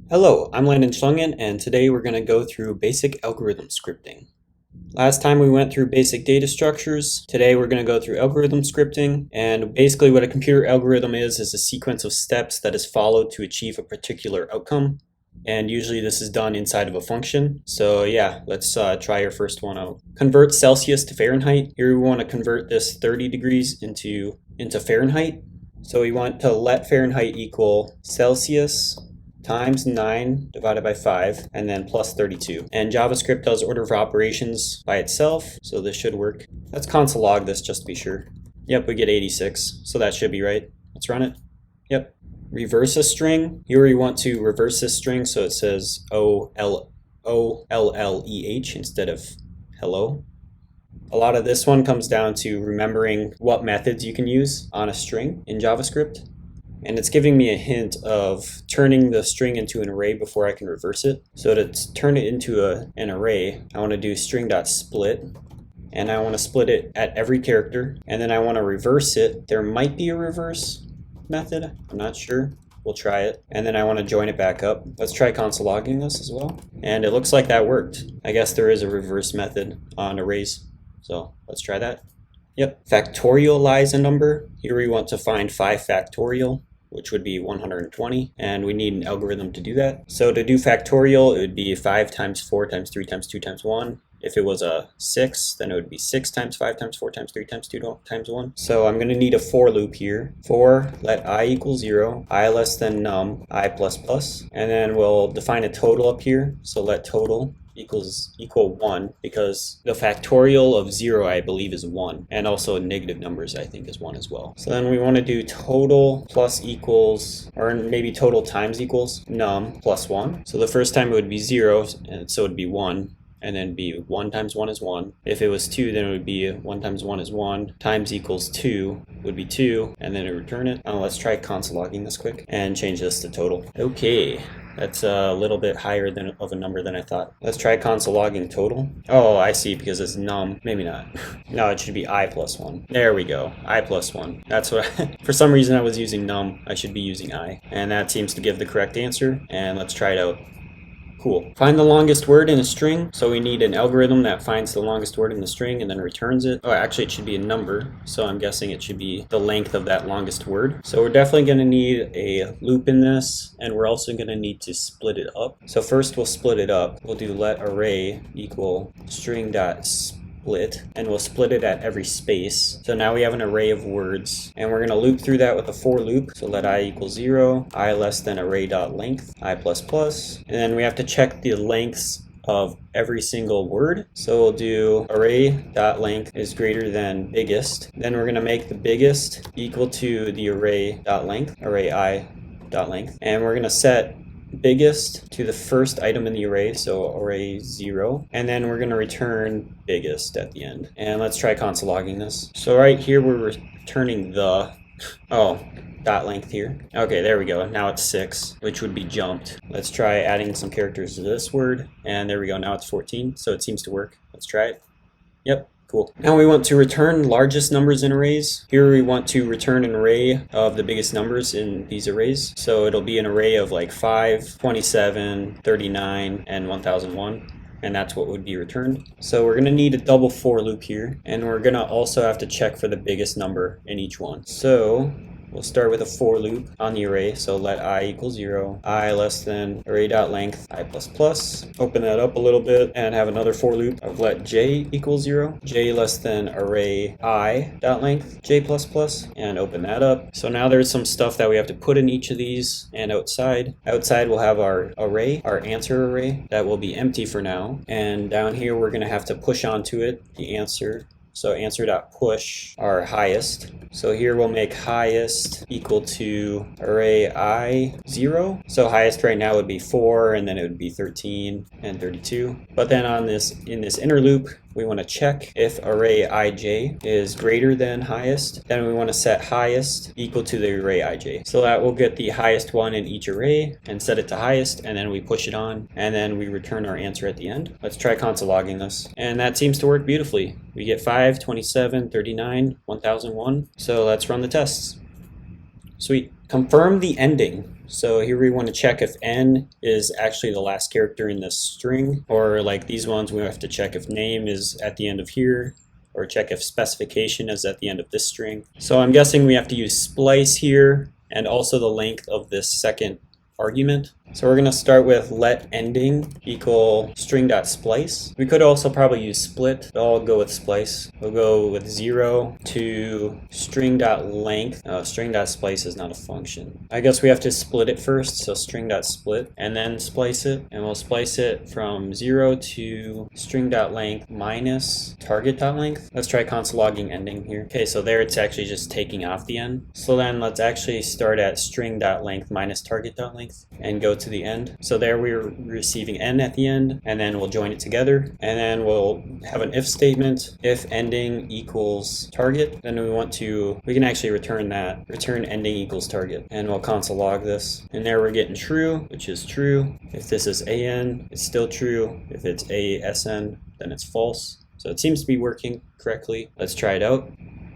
Hello, I'm Landon Schlungen, and today we're going to go through basic algorithm scripting. Last time we went through basic data structures. Today we're going to go through algorithm scripting, and basically what a computer algorithm is a sequence of steps that is followed to achieve a particular outcome. And usually this is done inside of a function. So yeah, let's try our first one out. Convert Celsius to Fahrenheit. Here we want to convert this 30 degrees into Fahrenheit. So we want to let Fahrenheit equal Celsius times 9 divided by 5, and then plus 32. And JavaScript does order of operations by itself, so this should work. Let's console log this just to be sure. Yep, we get 86, so that should be right. Let's run it. Yep. Reverse a string. Here we want to reverse this string so it says O-L-L-E-H instead of hello. A lot of this one comes down to remembering what methods you can use on a string in JavaScript. And it's giving me a hint of turning the string into an array before I can reverse it. So to turn it into an array, I want to do string.split. And I want to split it at every character. And then I want to reverse it. There might be a reverse method. I'm not sure. We'll try it. And then I want to join it back up. Let's try console logging this as well. And it looks like that worked. I guess there is a reverse method on arrays. So let's try that. Yep. Factorialize a number. Here we want to find 5 factorial, which would be 120, and we need an algorithm to do that. So to do factorial, it would be 5 times 4 times 3 times 2 times 1. If it was a 6, then it would be 6 times 5 times 4 times 3 times 2 times 1. So I'm going to need a for loop here. For let I equal 0, I less than num, I plus plus, and then we'll define a total up here. So let total equal 1, because the factorial of 0 I believe is 1, and also negative numbers I think is 1 as well. So then we want to do total plus equals, or maybe total times equals num plus 1. So the first time it would be 0, and so it would be 1, and then be 1 times 1 is 1. If it was 2, then it would be 1 times 1 is 1, times equals 2 would be 2, and then it would return it. Let's try console logging this quick and change this to total. Okay. That's a little bit higher of a number than I thought. Let's try console logging total. Oh, I see, because it's num. Maybe not. No, it should be I plus 1. There we go. I plus 1. That's what for some reason I was using num. I should be using I. And that seems to give the correct answer. And let's try it out. Cool. Find the longest word in a string. So we need an algorithm that finds the longest word in the string and then returns it. Oh, actually it should be a number. So I'm guessing it should be the length of that longest word. So we're definitely going to need a loop in this, and we're also going to need to split it up. So first we'll split it up. We'll do let array equal string.split, and we'll split it at every space. So now we have an array of words, and we're going to loop through that with a for loop. So let I equal 0, I less than array.length, I plus plus, and then we have to check the lengths of every single word. So we'll do array.length is greater than biggest. Then we're going to make the biggest equal to the array.length, array I.length, and we're going to set biggest to the first item in the array, so array 0, and then we're going to return biggest at the end. And let's try console logging this. So right here we're returning the dot length here. Okay, there we go. Now it's 6, which would be jumped. Let's try adding some characters to this word, and there we go. Now it's 14, so it seems to work. Let's try it. Yep. Cool. Now we want to return largest numbers in arrays. Here we want to return an array of the biggest numbers in these arrays. So it'll be an array of like 5, 27, 39, and 1001. And that's what would be returned. So we're going to need a double for loop here. And we're going to also have to check for the biggest number in each one. So we'll start with a for loop on the array. So let I equal 0, I less than array.length, I plus plus. Open that up a little bit and have another for loop of let j equal 0, j less than array I.length, j plus plus, and open that up. So now there's some stuff that we have to put in each of these, and outside we'll have our array, our answer array, that will be empty for now. And down here we're going to have to push onto it the answer. So answer.push our highest. So here we'll make highest equal to array I 0. So highest right now would be 4, and then it would be 13 and 32. But then in this inner loop, we want to check if array ij is greater than highest. Then we want to set highest equal to the array ij. So that will get the highest one in each array and set it to highest, and then we push it on, and then we return our answer at the end. Let's try console logging this. And that seems to work beautifully. We get 5, 27, 39, 1001. So let's run the tests. Sweet. Confirm the ending. So here we want to check if n is actually the last character in this string, or like these ones we have to check if name is at the end of here, or check if specification is at the end of this string. So I'm guessing we have to use splice here, and also the length of this second argument. So we're going to start with let ending equal string.splice. We could also probably use split, but I'll go with splice. We'll go with 0 to string.length. String.splice is not a function. I guess we have to split it first, so string.split, and then splice it. And we'll splice it from 0 to string.length minus target.length. Let's try console logging ending here. Okay, so there it's actually just taking off the end. So then let's actually start at string.length minus target.length and go to the end. So there we're receiving n at the end, and then we'll join it together, and then we'll have an if statement. If ending equals target, then we can actually return that. Return ending equals target, and we'll console log this. And there we're getting true, which is true. If this is an, it's still true. If it's asn, then it's false. So it seems to be working correctly. Let's try it out.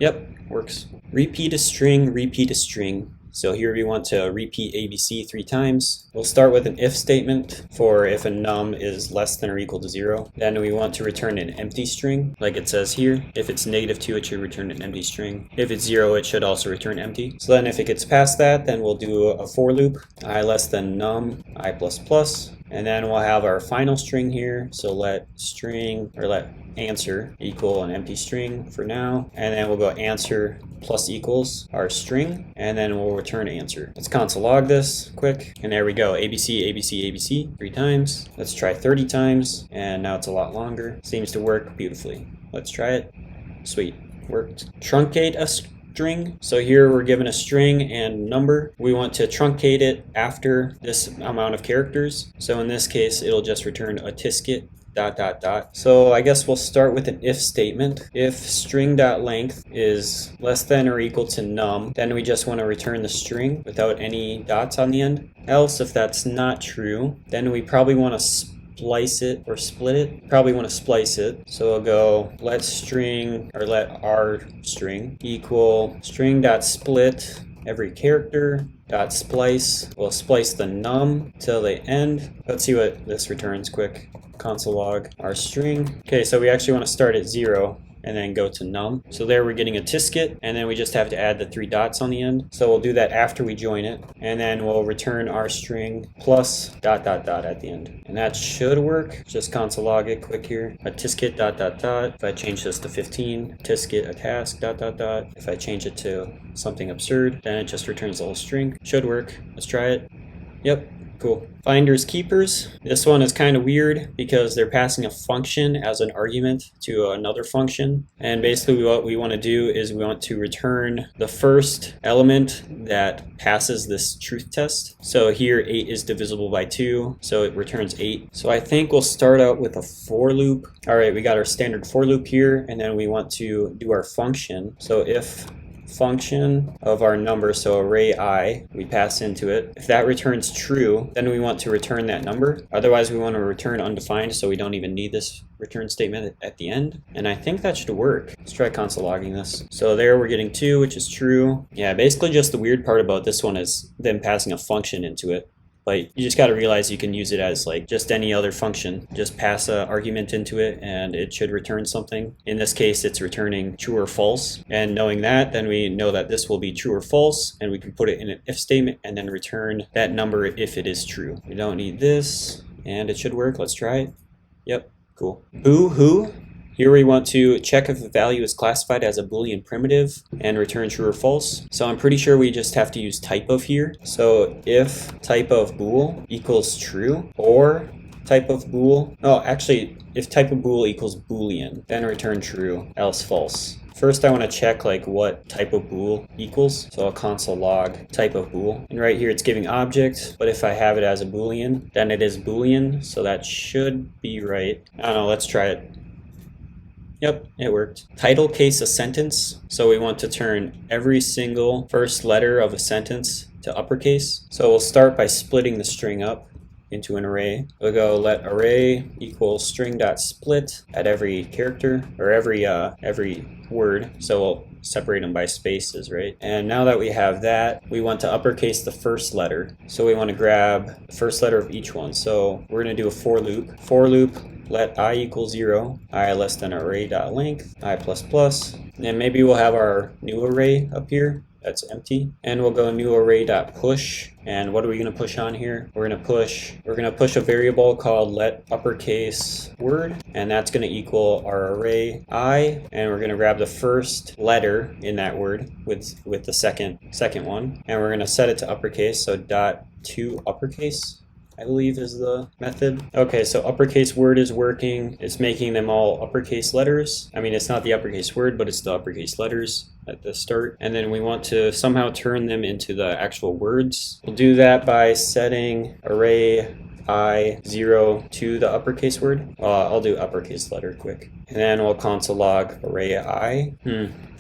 Yep, works. Repeat a string, repeat a string. So here we want to repeat ABC 3 times. We'll start with an if statement for if a num is less than or equal to 0. Then we want to return an empty string, like it says here. If it's -2, it should return an empty string. If it's 0, it should also return empty. So then if it gets past that, then we'll do a for loop, I less than num, I plus plus. And then we'll have our final string here. So let string, or let answer equal an empty string for now. And then we'll go answer plus equals our string, and then we'll return answer. Let's console log this quick. And there we go, ABC, ABC, ABC 3 times. Let's try 30 times, and now it's a lot longer. Seems to work beautifully. Let's try it. Sweet, worked. Truncate a string. So here we're given a string and number. We want to truncate it after this amount of characters. So in this case, it'll just return a tisket ... So I guess we'll start with an if statement. If string.length is less than or equal to num, then we just want to return the string without any dots on the end. Else, if that's not true, then we probably want to splice it or split it. Probably want to splice it. So we'll go let string, or let our string equal string.split every character dot splice. We'll splice the num till the end. Let's see what this returns quick. Console log our string. Okay, so we actually want to start at 0 and then go to num. So there we're getting a tisket, and then we just have to add the 3 dots on the end. So we'll do that after we join it, and then we'll return our string plus ... at the end. And that should work. Just console log it quick here. A tisket ... If I change this to 15, tisket a task ... If I change it to something absurd, then it just returns the whole string. Should work. Let's try it. Yep. Cool. Finders keepers. This one is kind of weird because they're passing a function as an argument to another function. And basically what we want to do is we want to return the first element that passes this truth test. So here 8 is divisible by 2, so it returns 8. So I think we'll start out with a for loop. All right, we got our standard for loop here, and then we want to do our function. So if function of our number, so array I, we pass into it. If that returns true, then we want to return that number. Otherwise, we want to return undefined, so we don't even need this return statement at the end. And I think that should work. Let's try console logging this. So there we're getting 2, which is true. Yeah, basically just the weird part about this one is them passing a function into it. Like, you just got to realize you can use it as like just any other function. Just pass an argument into it and it should return something. In this case, it's returning true or false. And knowing that, then we know that this will be true or false, and we can put it in an if statement and then return that number if it is true. We don't need this, and it should work. Let's try it. Yep, cool. Boo-hoo. Here we want to check if a value is classified as a Boolean primitive and return true or false. So I'm pretty sure we just have to use type of here. So if type of bool equals true, or type of bool, if type of bool equals Boolean, then return true, else false. First, I want to check like what type of bool equals. So I'll console log type of bool. And right here it's giving object, but if I have it as a Boolean, then it is Boolean. So that should be right. I don't know, let's try it. Yep, it worked. Title case a sentence. So we want to turn every single first letter of a sentence to uppercase. So we'll start by splitting the string up. into an array. We'll go let array equal string.split at every character, or every word. So we'll separate them by spaces, right? And now that we have that, we want to uppercase the first letter. So we want to grab the first letter of each one. So we're going to do a for loop. For loop, let I equal 0, I less than array.length, I plus plus. And maybe we'll have our new array up here. That's empty. And we'll go new array.push. And what are we going to push on here? We're going to push a variable called let uppercase word, and that's going to equal our array I, and we're going to grab the first letter in that word with the second one, and we're going to set it to uppercase. So dot to uppercase, I believe, is the method. Okay, so uppercase word is working. It's making them all uppercase letters. I mean, it's not the uppercase word, but it's the uppercase letters at the start. And then we want to somehow turn them into the actual words. We'll do that by setting array I 0 to the uppercase word. I'll do uppercase letter quick. And then we'll console log array I.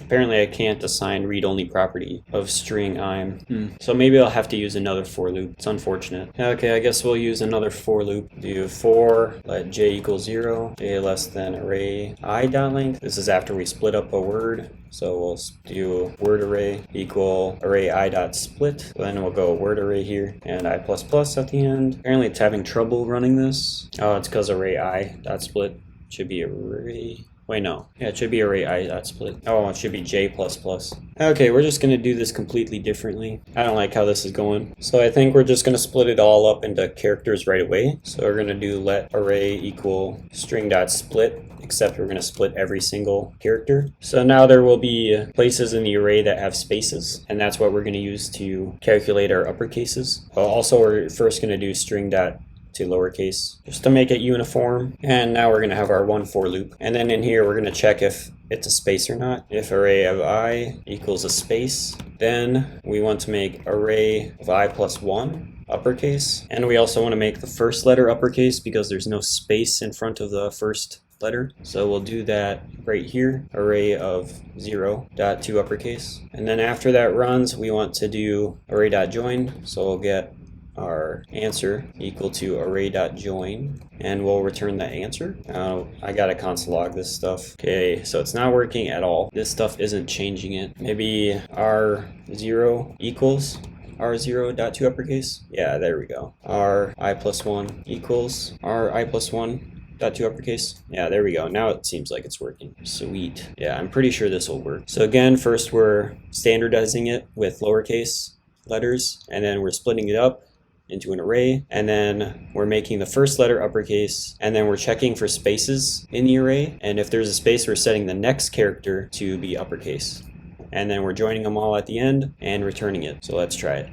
Apparently I can't assign read-only property of string I'm. So maybe I'll have to use another for loop. It's unfortunate. Okay, I guess we'll use another for loop. Do for let j equal 0, j less than array I.length. This is after we split up a word. So we'll do word array equal array I.split. Then we'll go word array here and I plus plus at the end. Apparently it's having trouble running this. Oh, it's because array I.split should be array. Wait, no. Yeah, it should be array I.split. Oh, it should be j plus plus. Okay, we're just going to do this completely differently. I don't like how this is going. So I think we're just going to split it all up into characters right away. So we're going to do let array equal string.split, except we're going to split every single character. So now there will be places in the array that have spaces, and that's what we're going to use to calculate our uppercases. Also, we're first going to do string.to lowercase just to make it uniform. And now we're going to have our one for loop. And then in here, we're going to check if it's a space or not. If array of I equals a space, then we want to make array of I plus 1 uppercase. And we also want to make the first letter uppercase because there's no space in front of the first letter. So we'll do that right here, array of 0 dot to uppercase. And then after that runs, we want to do array.join. So we'll get our answer equal to array.join, and we'll return the answer. I gotta console log this stuff. Okay, so it's not working at all. This stuff isn't changing it. Maybe r0 equals r0 dot to uppercase. Yeah, there we go. R I plus 1 equals r I plus 1 dot to uppercase. Yeah, there we go. Now it seems like it's working. Sweet. Yeah, I'm pretty sure this will work. So again, first we're standardizing it with lowercase letters, and then we're splitting it up into an array, and then we're making the first letter uppercase, and then we're checking for spaces in the array, and if there's a space, we're setting the next character to be uppercase, and then we're joining them all at the end and returning it. So let's try it.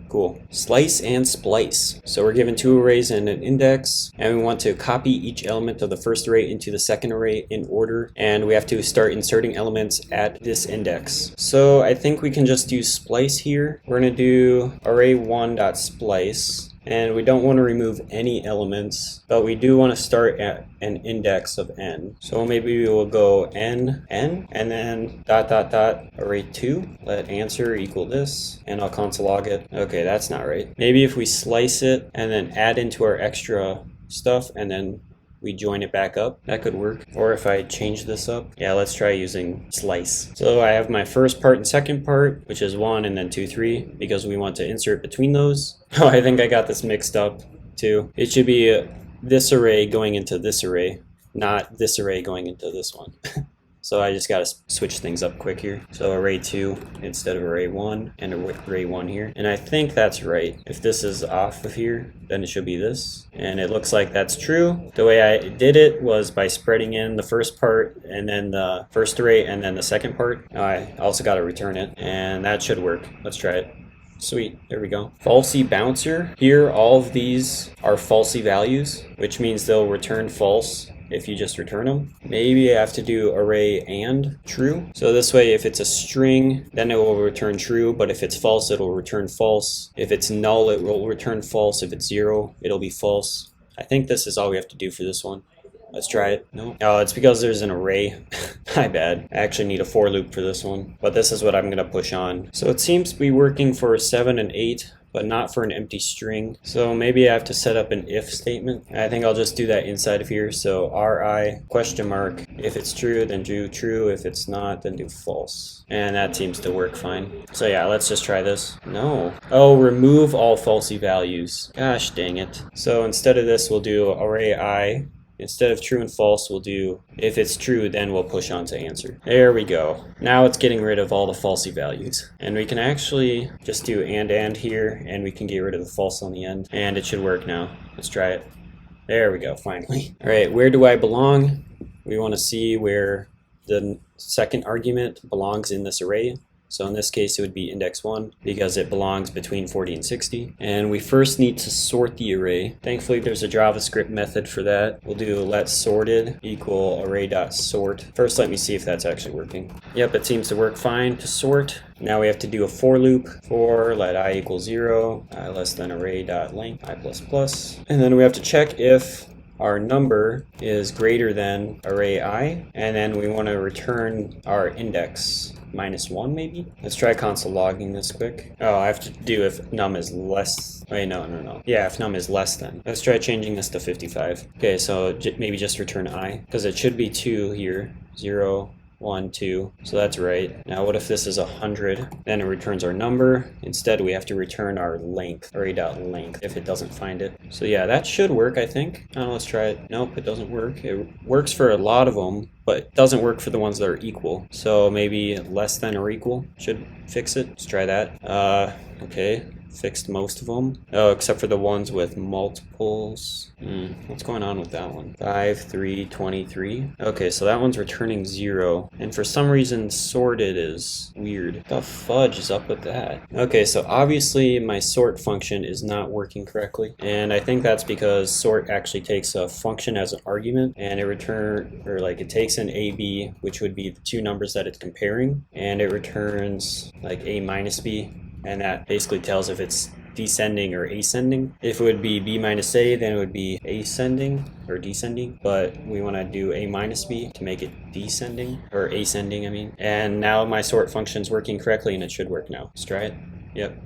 Cool. Slice and splice. So we're given two arrays and an index, and we want to copy each element of the first array into the second array in order, and we have to start inserting elements at this index. So I think we can just use splice here. We're going to do array1.splice, and we don't want to remove any elements, but we do want to start at an index of n. So maybe we will go n, and then ... array2, let answer equal this, and I'll console log it. Okay, that's not right. Maybe if we slice it and then add into our extra stuff and then we join it back up, that could work. Or if I change this up, yeah, let's try using slice. So I have my first part and second part, which is 1 and then 2, 3, because we want to insert between those. Oh, I think I got this mixed up too. It should be this array going into this array, not this array going into this one. So I just got to switch things up quick here. So array 2 instead of array 1, and array 1 here. And I think that's right. If this is off of here, then it should be this. And it looks like that's true. The way I did it was by spreading in the first part and then the first array and then the second part. I also got to return it, and that should work. Let's try it. Sweet, there we go. Falsy bouncer. Here, all of these are falsy values, which means they'll return false if you just return them. Maybe I have to do array and true. So this way, if it's a string, then it will return true, but if it's false, it'll return false. If it's null, it will return false. If it's 0, it'll be false. I think this is all we have to do for this one. Let's try it. No. Oh, it's because there's an array. My bad. I actually need a for loop for this one, but this is what I'm going to push on. So it seems to be working for 7 and 8, but not for an empty string. So maybe I have to set up an if statement. I think I'll just do that inside of here. So RI question mark. If it's true, then do true. If it's not, then do false. And that seems to work fine. So yeah, let's just try this. No. Oh, remove all falsy values. Gosh dang it. So instead of this, we'll do array I. Instead of true and false, we'll do if it's true, then we'll push on to answer. There we go. Now it's getting rid of all the falsy values. And we can actually just do and here, and we can get rid of the false on the end. And it should work now. Let's try it. There we go, finally. All right, where do I belong? We want to see where the second argument belongs in this array. So in this case, it would be index 1 because it belongs between 40 and 60. And we first need to sort the array. Thankfully, there's a JavaScript method for that. We'll do let sorted equal array.sort. First, let me see if that's actually working. Yep, it seems to work fine to sort. Now we have to do a for loop for let I equal 0, I less than array.length, I plus plus. And then we have to check if our number is greater than array I, and then we want to return our index -1 maybe. Let's try console logging this quick. Oh, I have to do if num is less. Wait, no. Yeah, if num is less than. Let's try changing this to 55. Okay, so maybe just return I, because it should be 2 here. 0, 1, 2. So that's right. Now what if this is 100? Then it returns our number. Instead, we have to return our length, array.length, if it doesn't find it. So yeah, that should work, I think. Let's try it. Nope, it doesn't work. It works for a lot of them, but it doesn't work for the ones that are equal. So maybe less than or equal should fix it. Let's try that. Okay. Fixed most of them. Oh, except for the ones with multiples. What's going on with that one? 5, 3, 23. Okay, so that one's returning 0. And for some reason, sorted is weird. What the fudge is up with that? Okay, so obviously my sort function is not working correctly. And I think that's because sort actually takes a function as an argument, and it takes an AB, which would be the two numbers that it's comparing, and it returns like A minus B. And that basically tells if it's descending or ascending. If it would be B minus A, then it would be ascending or descending, but we want to do A minus B to make it descending, or ascending, I mean. And now my sort function's working correctly, and it should work now. Let's try it. Yep.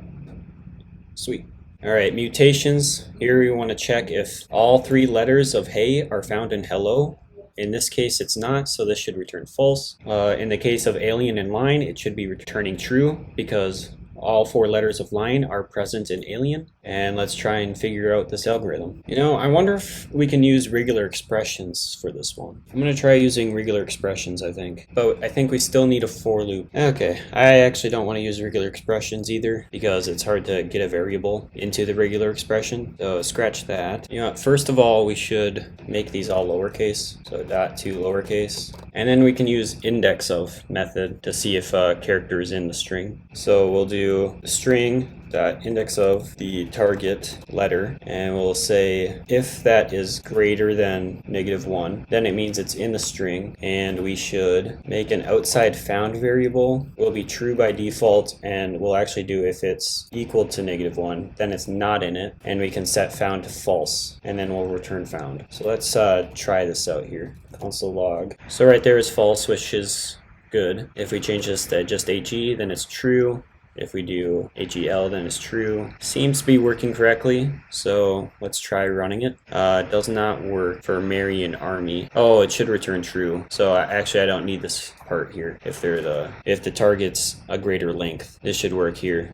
Sweet. All right, mutations. Here we want to check if all 3 letters of hey are found in hello. In this case, it's not, so this should return false. In the case of alien in line, it should be returning true because all 4 letters of line are present in alien. And let's try and figure out this algorithm. I wonder if we can use regular expressions for this one. I'm going to try using regular expressions, I think. But I think we still need a for loop. Okay, I actually don't want to use regular expressions either because it's hard to get a variable into the regular expression. So scratch that. First of all, we should make these all lowercase. So dot to lowercase. And then we can use index of method to see if a character is in the string. So we'll do string dot index of the target letter, and we'll say if that is greater than -1, then it means it's in the string, and we should make an outside found variable. Will be true by default, and we'll actually do if it's equal to -1, then it's not in it, and we can set found to false, and then we'll return found. So let's try this out here. Console log. So right there is false, which is good. If we change this to just HE, then it's true. If we do HEL, then it's true. Seems to be working correctly, so let's try running it. It does not work for Mary and Army. Oh, it should return true. So actually, I don't need this part here. If the target's a greater length, this should work here.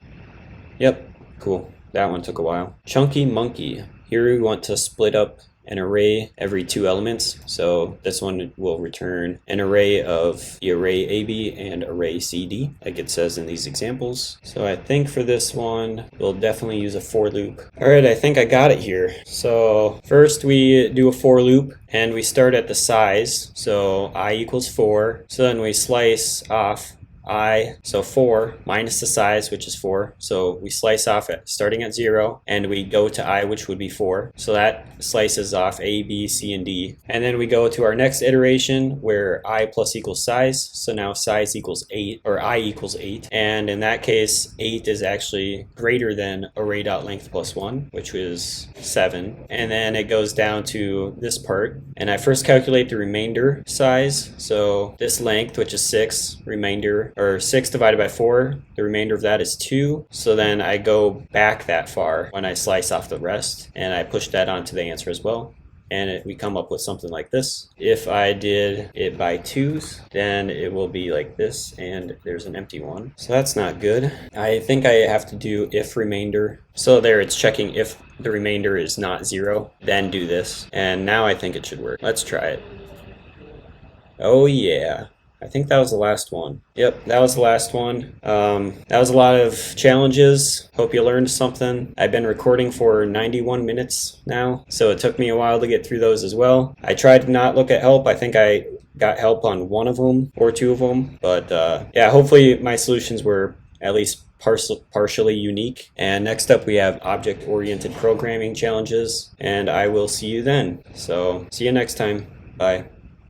Yep, cool. That one took a while. Chunky monkey. Here we want to split up an array every 2 elements. So this one will return an array of the array AB and array CD, like it says in these examples. So I think for this one, we'll definitely use a for loop. All right, I think I got it here. So first we do a for loop, and we start at the size. So I equals 4. So then we slice off so 4 minus the size, which is 4. So we slice off it starting at 0, and we go to I, which would be 4. So that slices off A, B, C, and D. And then we go to our next iteration where I plus equals size. So now size equals 8, or I equals 8. And in that case, 8 is actually greater than array.length plus 1, which is 7. And then it goes down to this part. And I first calculate the remainder size. So this length, which is 6, remainder or 6 divided by 4, the remainder of that is 2. So then I go back that far when I slice off the rest, and I push that onto the answer as well. And we come up with something like this. If I did it by 2s, then it will be like this, and there's an empty one. So that's not good. I think I have to do if remainder. So there, it's checking if the remainder is not 0, then do this. And now I think it should work. Let's try it. Oh yeah. I think that was the last one. Yep, that was the last one. That was a lot of challenges. Hope you learned something. I've been recording for 91 minutes now, so it took me a while to get through those as well. I tried to not look at help. I think I got help on 1 of them or 2 of them, but yeah, hopefully my solutions were at least partially unique. And next up we have object-oriented programming challenges, and I will see you then. So see you next time. Bye.